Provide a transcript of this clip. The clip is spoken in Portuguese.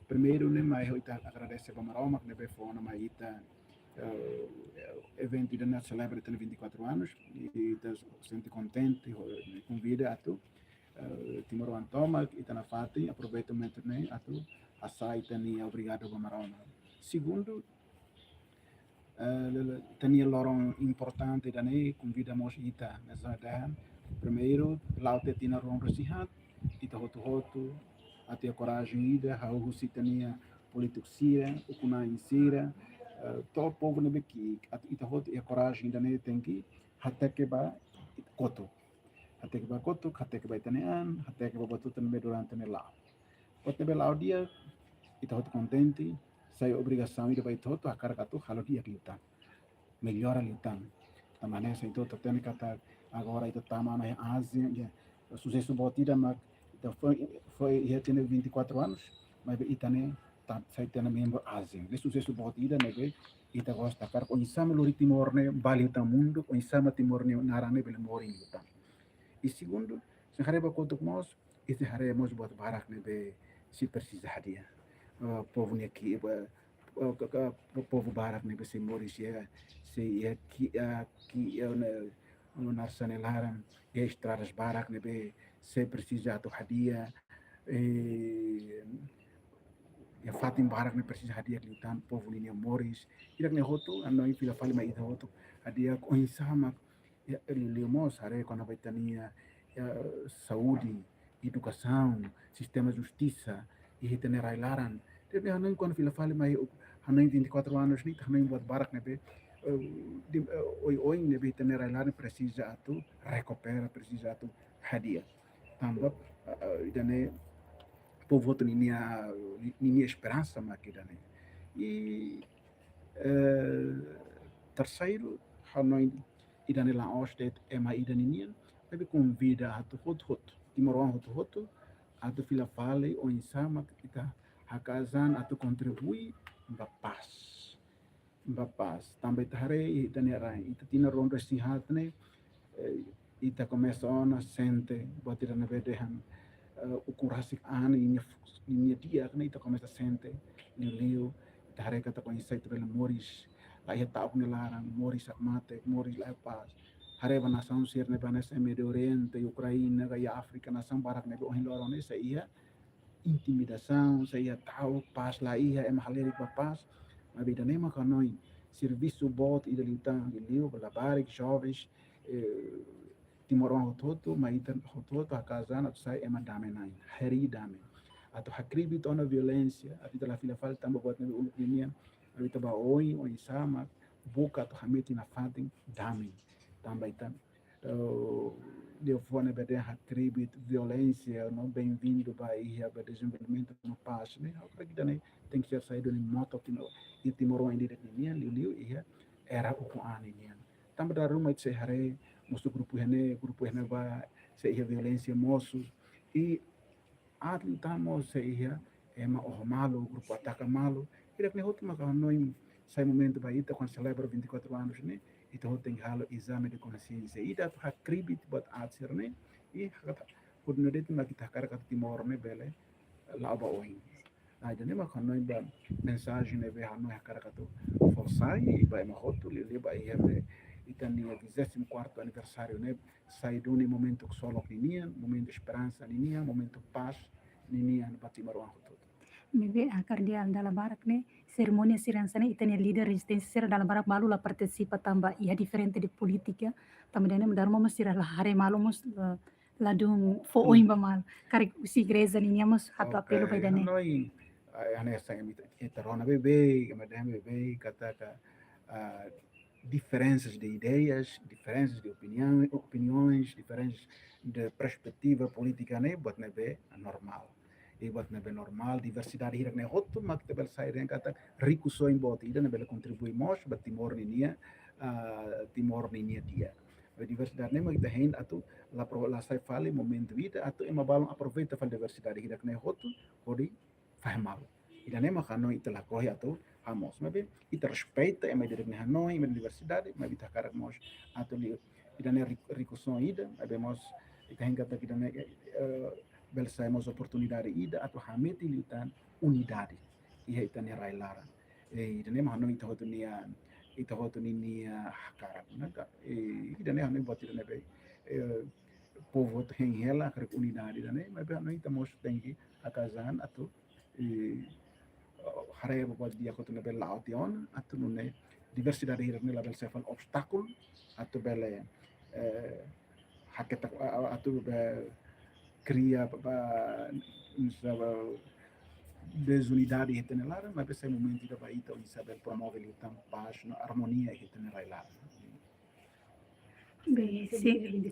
primeiro né, mas eu agradece para Maroma, que nebe fona, mas ita evento da celebra tem 24 anos e está sente contente, convida a tu Timor Antoma, ita na fati, aproveita o momento né, a tu assai tani obrigado para Maroma. Segundo, tenia lorong importante dan convida mos ita nessa terra. Primeiro, lá te tina ron resihat, ita hotu até a coragem ida, hau si tenia político sira, o kuna insira, todo povo nebe que ita hotu a coragem dan tem que até que ba koto. Até que ba koto, até que ba itanean, até que ba batu tanbe durante ne lá. Quando nebe lá dia, ita hotu contente, sai obrigação ida ba ita hotu a carga tu halo dia que melhora ali então também se então tem que estar agora itu tama na Ásia já sucesso botida mas então foi já tem 24 anos mas itane tá sai tem membro Ásia de sucesso botida né be ita gosta kar ko insama lori Timor ne bali ta mundo ko insama Timor ne narane bele mori então e segundo se hareba ko tuk mos ite haremos bot barak ne be se precisa hadia povo ne aqui povo barak ne be se mori se ia ki na narsanelaram e estradas barak ne be se precisa to hadia ya fatin barak ne precisa hadia klitan povo linha moris irak ne hoto anoi pila fali mai ida hoto hadia ko insama ya lemos are quando vai tania saúde educação sistema justiça e tenerai laran tebe anoi quando pila fali mai anoi 24 anos ni anoi buat barak ne be oi ne be tenerai laran precisa atu recupera precisa atu hadia tambah idane povo tu ninia esperança makida né e terceiro hanoi idane la ostet ema idane nian tapi convida a tu hot timoron hot a tu fila fale o insama kita hakazan a tu contribui paz também tare idane rai ita tina ronda sihat ne ita começa ona sente botir na vedehan o kurasik an inya dia kena ita começa sente liu tare kata ko insight bela moris la ia tau ne larang moris mate moris la paz hareba nação ser ne banes Medio Oriente Ucrânia ga África nação barak ne o hilorone se ia intimidação se ia tau paz la ia em haleri pa paz mas vida nema kanoi serviço bot ida lintan liu bela barik jovens Timor hototo maita hototo akazana sai ema dame nai heri dame atau hakribi tona violência atau la fila falta tambo buat nabi uluk linian atau ba oi sama buka atau hamiti na fatin dame tambaitan deu fone bede hakribi violência não bem-vindo ba ia ba desenvolvimento no passo né agora que dane tem que ser saído em moto tino e Timor ainda linian liu ia era o ani nian tambah da rumah itu sehari moço grupo hene vai se ia violência moços e atentamos se ia ema o malo grupo ataca malo e daqui outro mas nós sai momento vai ita quando celebra 24 anos né então tem halo exame de consciência e da hakribit buat atsir né e kata kudu det ma kita kar kata Timor né bele la ba oin ai dane ma kan nós ba mensagem né be hano kar kata forçai e vai ma hotu li ba ia itan ni 24º aniversário né sai do momento que solo ninian momento de esperança ninian momento paz ninian batimar wan hotu Maybe akar dia dalam barak ne cerimônia siransane itania líder resistência sira dalam barak malu la participa tamba ia diferente de política tamba dene mendarmo masira la hare malu mos la dung fo oimba mal kari si igreja ninha mos hatu apelo pai dene noi ane sang etarona bebe madame bebe kata diferenças de ideias, diferenças de opiniões, diferenças de perspectiva política, né? Buat nebe normal. E buat nebe normal, diversidade hirak ne hotu mak tebel sai den kata riku so in bot ida nebe contribui mos bat Timor ninia dia. A diversidade ne mak ta hein atu la sai fale momento vida atu ema balon aproveita fal diversidade hirak ne hotu podi fahmal. Ida ne mak ano itela kohi atu Hamos, mas ita respeita é mais de Hanoi, a universidade, mas ita cara nós atoli ida ne ricução ida, mas ita henga ta ida ne bel saímos oportunidade ida atau hameti liutan unidade ia itania rai lara idane mahano ita hotu nia hakarat naga idane hano boti dane be povo tu hela karek unidade dane mas be hano ita mos tengi akazan atau hare buat dia kotu ne bel laution atau nune diversidade hirne label seven obstacle atau bele haketa atau be cria desunidade hitene lara mas be sai momento da baita onde saber promove liutan paz harmonia hitene rai lara Bem, sim.